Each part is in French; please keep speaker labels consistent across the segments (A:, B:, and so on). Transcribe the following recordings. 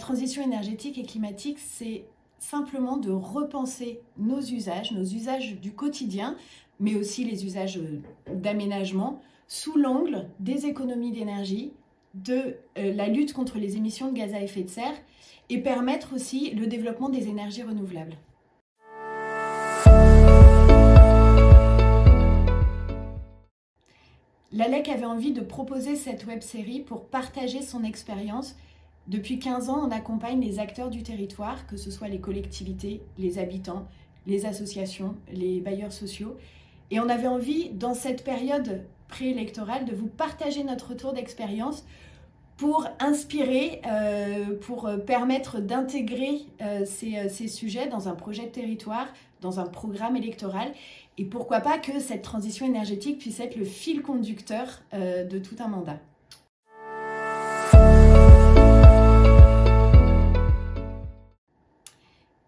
A: transition énergétique et climatique, c'est simplement de repenser nos usages du quotidien, mais aussi les usages d'aménagement, sous l'angle des économies d'énergie, de la lutte contre les émissions de gaz à effet de serre et permettre aussi le développement des énergies renouvelables. L'ALEC avait envie de proposer cette web-série pour partager son expérience. Depuis 15 ans, on accompagne les acteurs du territoire, que ce soit les collectivités, les habitants, les associations, les bailleurs sociaux. Et on avait envie, dans cette période préélectorale, de vous partager notre retour d'expérience pour inspirer, pour permettre d'intégrer ces sujets dans un projet de territoire, dans un programme électoral, et pourquoi pas que cette transition énergétique puisse être le fil conducteur de tout un mandat.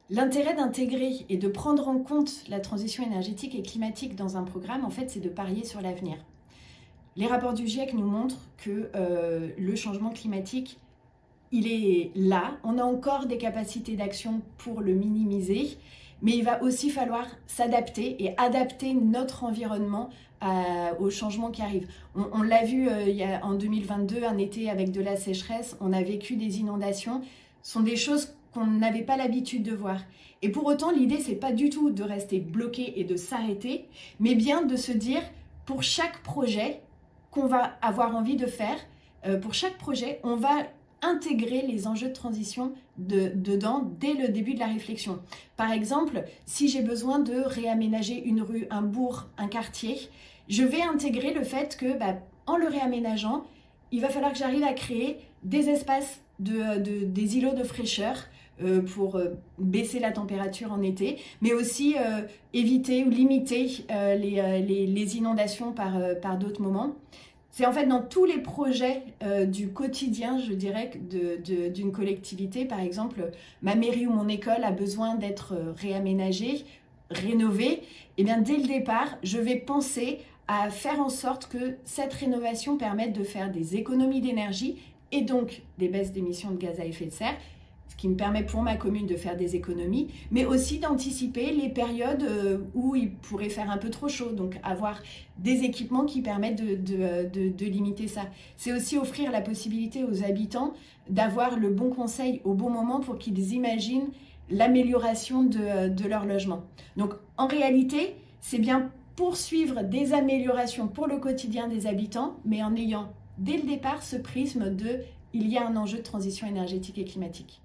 A: L'intérêt d'intégrer et de prendre en compte la transition énergétique et climatique dans un programme, en fait, c'est de parier sur l'avenir. Les rapports du GIEC nous montrent que le changement climatique, il est là. On a encore des capacités d'action pour le minimiser, mais il va aussi falloir s'adapter et adapter notre environnement aux changements qui arrivent. On l'a vu en 2022, un été avec de la sécheresse, on a vécu des inondations. Ce sont des choses qu'on n'avait pas l'habitude de voir. Et pour autant, l'idée, c'est pas du tout de rester bloqué et de s'arrêter, mais bien de se dire, pour chaque projet qu'on va avoir envie de faire, pour chaque projet, on va intégrer les enjeux de transition dedans dès le début de la réflexion. Par exemple, si j'ai besoin de réaménager une rue, un bourg, un quartier, je vais intégrer le fait que, en le réaménageant, il va falloir que j'arrive à créer des espaces, des îlots de fraîcheur pour baisser la température en été, mais aussi éviter ou limiter les inondations par d'autres moments. C'est en fait dans tous les projets du quotidien, je dirais, d'une collectivité. Par exemple, ma mairie ou mon école a besoin d'être réaménagée, rénovée. Et bien dès le départ, je vais penser à faire en sorte que cette rénovation permette de faire des économies d'énergie et donc des baisses d'émissions de gaz à effet de serre, ce qui me permet pour ma commune de faire des économies, mais aussi d'anticiper les périodes où il pourrait faire un peu trop chaud, donc avoir des équipements qui permettent de limiter ça. C'est aussi offrir la possibilité aux habitants d'avoir le bon conseil au bon moment pour qu'ils imaginent l'amélioration de leur logement. Donc en réalité, c'est bien poursuivre des améliorations pour le quotidien des habitants, mais en ayant dès le départ ce prisme il y a un enjeu de transition énergétique et climatique.